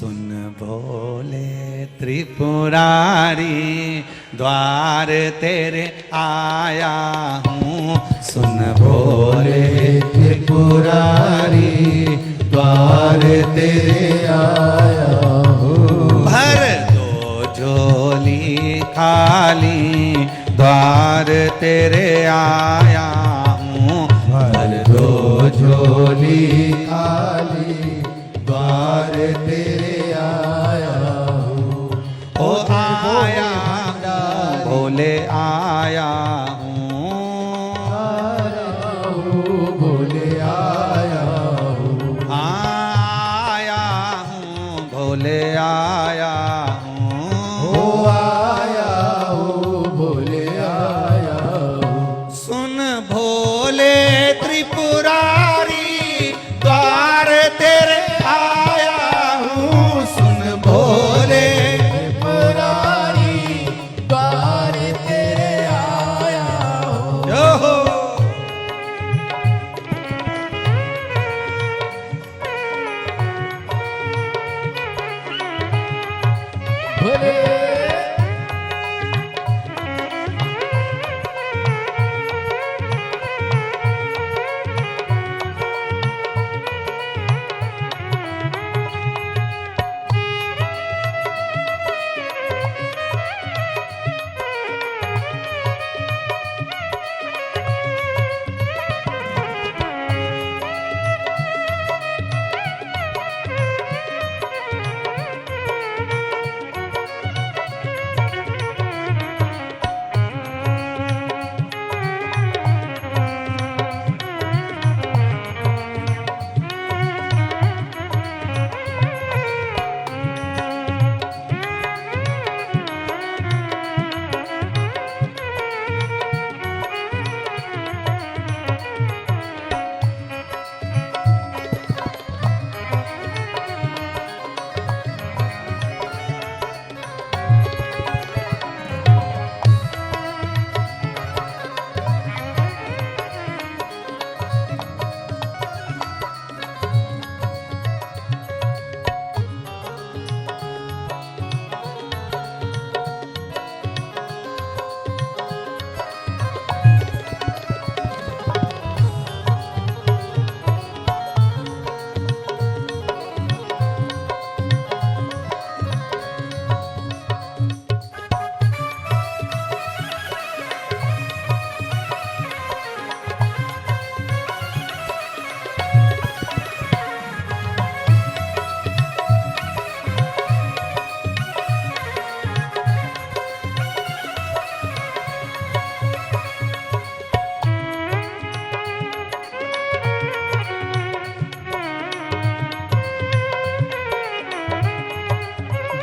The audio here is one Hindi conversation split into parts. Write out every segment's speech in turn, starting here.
सुन भोले त्रिपुरारी द्वार तेरे आया हूँ। सुन भोले त्रिपुरारी द्वार तेरे आया हूँ। भर दो झोली खाली द्वार तेरे आया हूँ। भर दो झोली खाली द्वार तेरे आया हूँ। ओ आया भोले आया हूँ। भोले आया हूँ। आया हूँ भोले आया हूँ। ओ आया हूँ भोले आया हूँ। सुन भोले त्रिपुरारी द्वार तेरे आया हूँ। सुन भोले त्रिपुरारी द्वार तेरे आया हूँ। जो हो भोले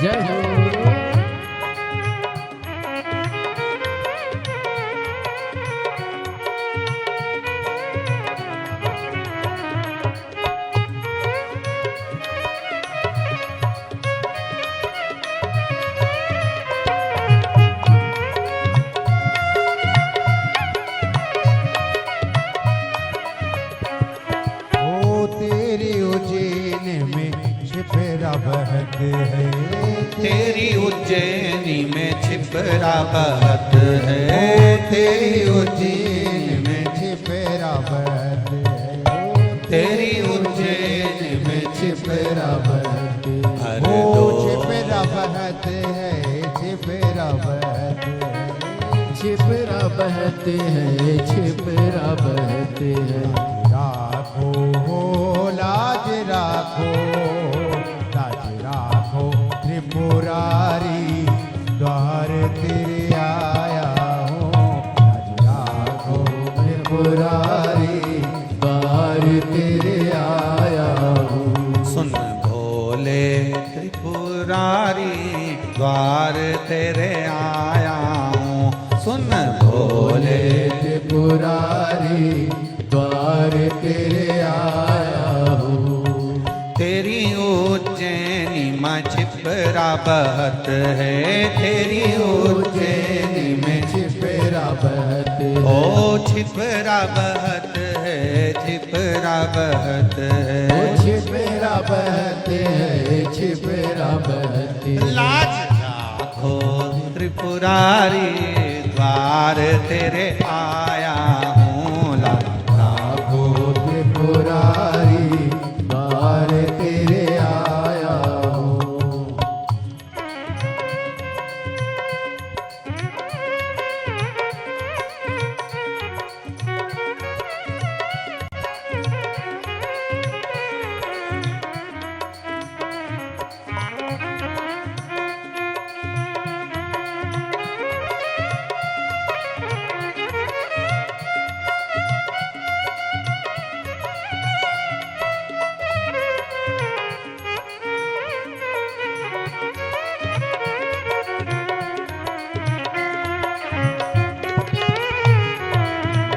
जय हो। ओ तेरी उज्जैन में छिपरा बहत है। तेरी उज्जैनी में छिपरा बहत है। तेरी उज्जैन में छिपरा बहत है। तेरी उज्जैन में छिपरा बहत भर है। दो छिपरा बहत है। छिपरा बहत है। छिपरा बहते हैं। छिपरा बहते हैं। राखो हो लाज राखो, लाज राखो त्रिपुरारी द्वार तेरे आया हूँ। लाज राखो त्रिपुरारी द्वार तेरे आया हूँ। सुन भोले त्रिपुरारी द्वार तेरे आया हूँ। सुन भोले त्रिपुरारी द्वार तेरे आया हूँ। तेरी उज्जैनी में छिपरा बहत है। तेरी उज्जैनी में छिपरा बहत है। ओ छिपरा बहत है। छिपरा बहत है। छिपरा बहते हैं। छिपरा त्रिपुरारी द्वार तेरे आया हूँ लाला। लाखो त्रिपुरारी द्वार तेरे आया हूँ।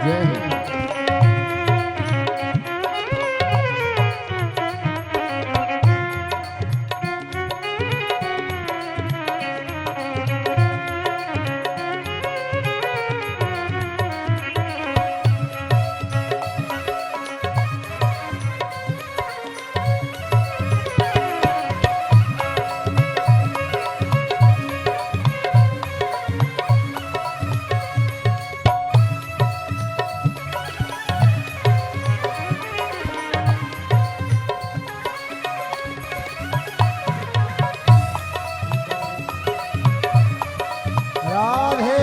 जय हो। राधे।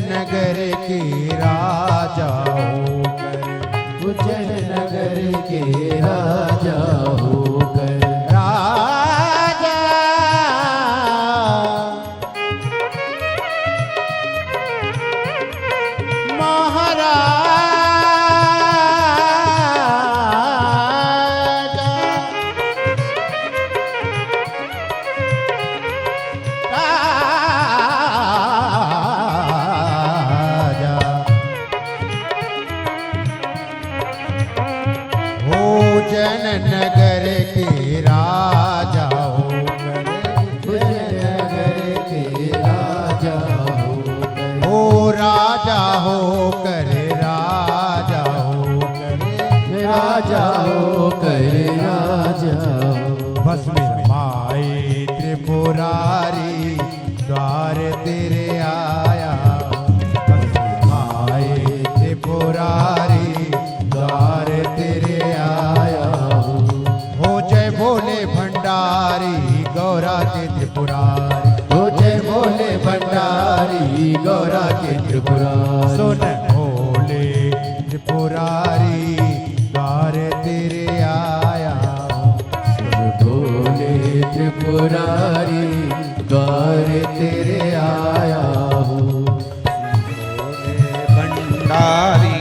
नगर के राजा होकर, उज्जैन नगर के राजा होकर, राजा महाराजा राजा हो जन नगर के राजा होकर, उज्जैन नगर के राजा होकर, ओ राजा होकर, राजा होकर, राजा होकर, राजा भस्म माए त्रिपुरारी द्वार तेरे आया, भस्म माए त्रिपुरारी द्वार तेरे आया, हो जय भोले भंडारी गौरा के त्रिपुरारी, हो जय भोले भंडारी गौरा के त्रिपुरारी, सुन भोले त्रिपुरारी द्वार तेरे आया, भोले त्रिपुरारी द्वार तेरे आया हूँ। भंडारी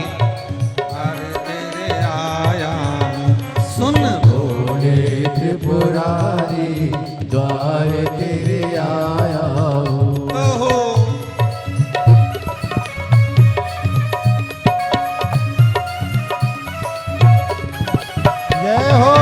द्वार तेरे आया हूँ। सुन भोले त्रिपुरारी द्वार तेरे आया हूँ। हो जय हो।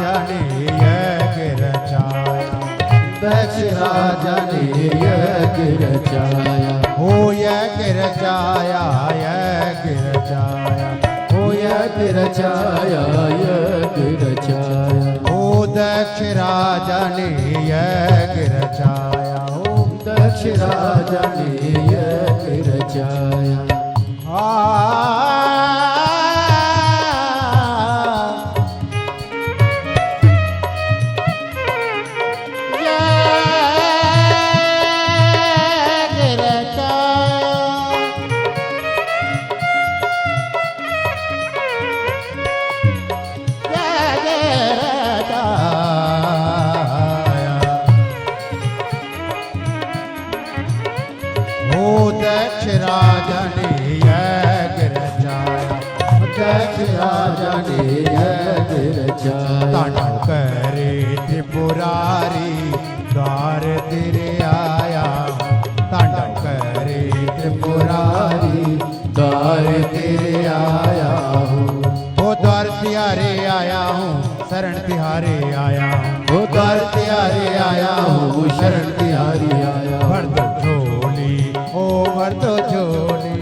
राजा ने यज्ञ रचाया, दक्ष राजा ने यज्ञ रचाया, हो यज्ञ रचाया, यज्ञ रचाया, ओ यज्ञ रचाया, यज्ञ रचाया, हो दक्ष राजा ने यज्ञ रचाया, हो दक्ष राजा ने यज्ञ रचाया। दक्ष राजा ने यज्ञ रचाया, दक्ष राजा ने यज्ञ रचाया, तांडव करे त्रिपुरारी द्वार तेरे आया, तांडव करे त्रिपुरारी द्वार तेरे आया हूँ, वो द्वार तिहारे आया हूँ, शरण तिहारे आया हूँ, ओ द्वार तिहारे आया हूँ, शरण तिहारी आया हूँ। भर दो झोली, ओ भर दो झोली,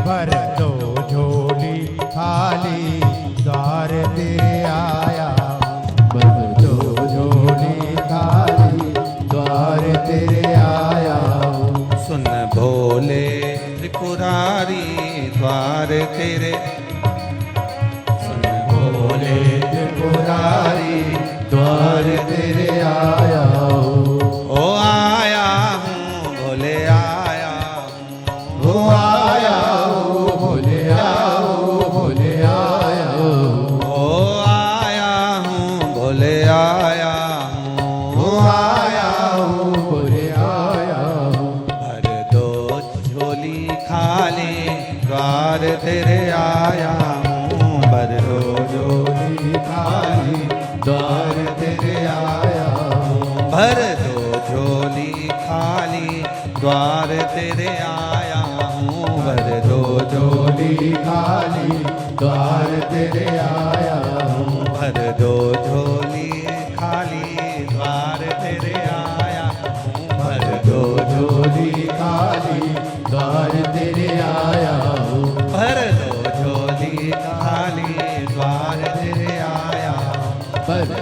भर दो झोली खाली द्वार तेरे आया हूँ, भर दो झोली खाली द्वार तेरे आया हूँ। सुन भोले त्रिपुरारी द्वार तेरे, सुन भोले त्रिपुरारी द्वार तेरे आया हूँ, ओ आया हूँ भोले आया हूँ, ओ आया हूँ भोले आओ, भोले आया हूँ, ओ आया हूँ भोले आया हूँ, ओ आया हूँ भोले आया हूँ। भर दो झोली खाली द्वार तेरे आया हूँ, भर दो झोली खाली द्वार तेरे आया हूँ, भर दो झोली खाली द्वार तेरे आया हूँ, भर दो झोली खाली द्वार तेरे आया हूँ, भर दो झोली खाली द्वार तेरे आया हूँ, भर दो झोली खाली द्वार तेरे आया हूँ, भर दो झोली खाली द्वार तेरे आया हूँ, भर